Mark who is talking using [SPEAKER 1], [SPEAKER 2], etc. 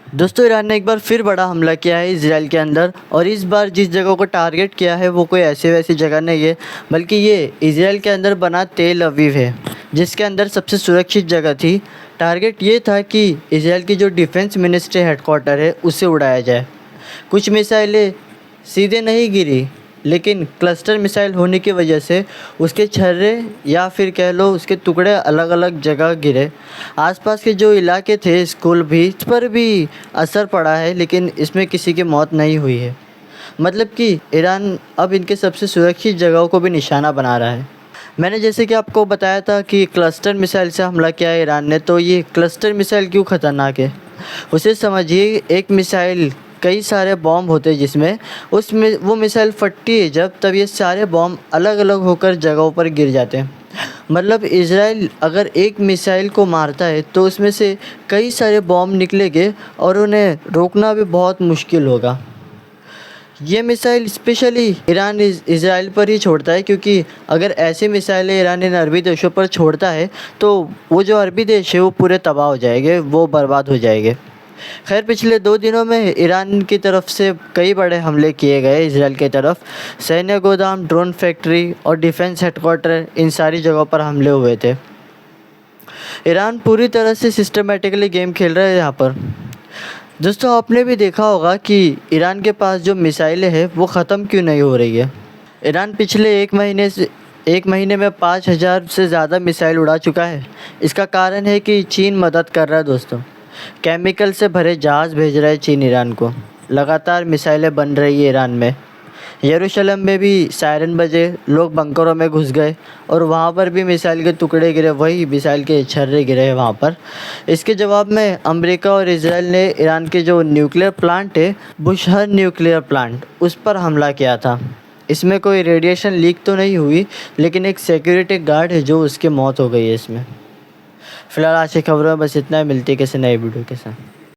[SPEAKER 1] दोस्तों, ईरान ने एक बार फिर बड़ा हमला किया है इज़राइल के अंदर, और इस बार जिस जगह को टारगेट किया है वो कोई ऐसी वैसी जगह नहीं है, बल्कि ये इज़राइल के अंदर बना तेल अवीव है, जिसके अंदर सबसे सुरक्षित जगह थी। टारगेट ये था कि इज़राइल की जो डिफेंस मिनिस्ट्री हेडक्वार्टर है उसे उड़ाया जाए। कुछ मिसाइलें सीधे नहीं गिरी, लेकिन क्लस्टर मिसाइल होने की वजह से उसके छर्रे या फिर कह लो उसके टुकड़े अलग अलग जगह गिरे। आसपास के जो इलाके थे, स्कूल भी, इस पर भी असर पड़ा है, लेकिन इसमें किसी की मौत नहीं हुई है। मतलब कि ईरान अब इनके सबसे सुरक्षित जगहों को भी निशाना बना रहा है। मैंने जैसे कि आपको बताया था कि क्लस्टर मिसाइल से हमला किया है ईरान ने, तो ये क्लस्टर मिसाइल क्यों ख़तरनाक है उसे समझिए। एक मिसाइल कई सारे बॉम्ब होते हैं, जिसमें उसमें वो मिसाइल फटती है जब, तब ये सारे बॉम्ब अलग अलग होकर जगहों पर गिर जाते हैं। मतलब इज़राइल अगर एक मिसाइल को मारता है तो उसमें से कई सारे बॉम्ब निकलेंगे और उन्हें रोकना भी बहुत मुश्किल होगा। ये मिसाइल स्पेशली ईरान इज़राइल पर ही छोड़ता है, क्योंकि अगर ऐसी मिसाइलें ईरान इन अरबी देशों पर छोड़ता है तो वो जो अरबी देश है वो पूरे तबाह हो जाएंगे, वो बर्बाद हो जाएंगे। खैर, पिछले 2 दिनों में ईरान की तरफ से कई बड़े हमले किए गए इज़राइल की तरफ। सैन्य गोदाम, ड्रोन फैक्ट्री और डिफेंस हेडक्वार्टर, इन सारी जगहों पर हमले हुए थे। ईरान पूरी तरह से सिस्टमेटिकली गेम खेल रहा है यहाँ पर। दोस्तों, आपने भी देखा होगा कि ईरान के पास जो मिसाइलें हैं वो ख़त्म क्यों नहीं हो रही है। ईरान पिछले 1 महीने में 5,000 से ज़्यादा मिसाइल उड़ा चुका है। इसका कारण है कि चीन मदद कर रहा है दोस्तों। केमिकल से भरे जहाज़ भेज रहा है चीन ईरान को। लगातार मिसाइलें बन रही है ईरान में। यरूशलेम में भी सायरन बजे, लोग बंकरों में घुस गए और वहाँ पर भी मिसाइल के टुकड़े गिरे, वही मिसाइल के छर्रे गिरे हैं वहाँ पर। इसके जवाब में अमेरिका और इजराइल ने ईरान के जो न्यूक्लियर प्लांट है, बुशहर न्यूक्लियर प्लांट, उस पर हमला किया था। इसमें कोई रेडिएशन लीक तो नहीं हुई, लेकिन एक सिक्योरिटी गार्ड है जो उसकी मौत हो गई है इसमें। फ़िलहाल आज की खबरों में बस इतना ही। मिलती है किसी नई वीडियो के साथ।